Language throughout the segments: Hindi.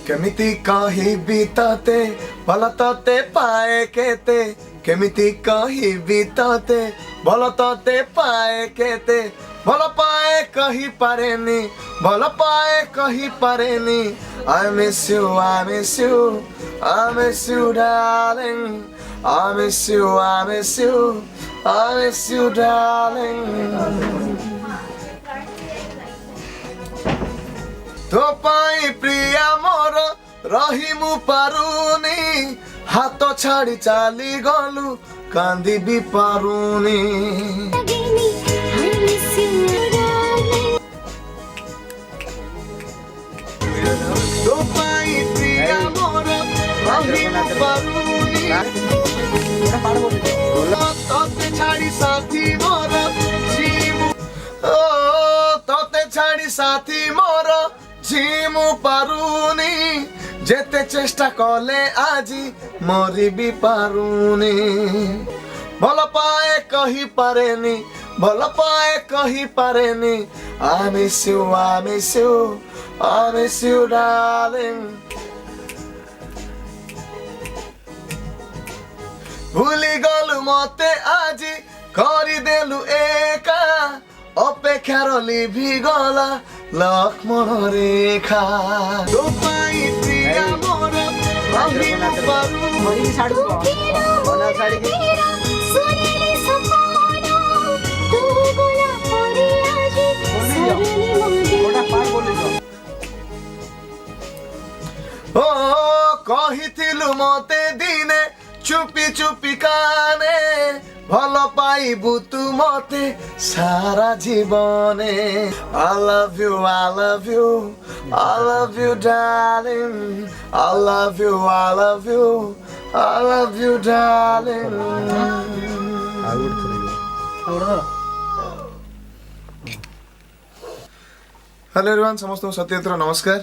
केमिति कहिबी तते भल तते पाए केते केमिति कहिबी तते भल तते पाए केते भल पाए कहि पारेनी भल पाए कहि पारेनी I miss you I miss you I miss you darling I miss you I miss you I miss you darling तो पाई प्रिया मोर रही मु पारुनी हाथ छाड़ी चाली गलु कांदी भी पारुनी तो पाई प्रिया मोर रही मु पारुनी तोते छाड़ी साथी मोर जीमु ओ तोते छाड़ी साथी मोर जीमु पारुनी जेते चेष्टा कले आजी मरी भी पारुनी भल पाए कहि पारेनी भल पाए कहि पारेनी I miss you I miss you I miss you darling भूली गलु मते आजी करी देलु एका अपेक्षार लिभि गला लक्ष्मण रेखा तो पाई प्रिया मोर रही मु पारुनी ओ कहिथिलु मते दिने चुपी चुपी काने भल पाइबु तू मते सारा जीवने I love you I love you I love you darling I love you I love you I love you darling hello everyone समस्त सत्यत्र नमस्कार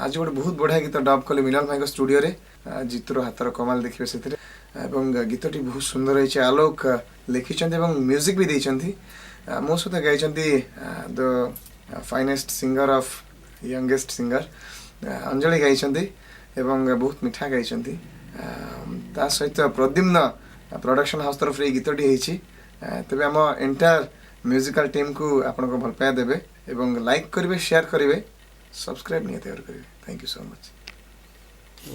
आज गोटे बहुत बढ़िया गीत डब कले मिलन भाई स्टूडियो रे जितुर हाथर कमाल देखिए से गीतटी बहुत सुंदर है आलोक लिखिं म्यूजिक भी देती मो सहित गाई the finest singer of youngest singer Anjali गाई बहुत मिठा गाई सहित प्रद्युम्न प्रोडक्शन हाउस तरफ गीतटी होती तेज आम एंटायर म्यूजिकल टीम को आपन को भल पाया देवे एवं लाइक करेंगे शेयर करेंगे सब्सक्राइब नहीं करेंगे थैंक यू सो मच।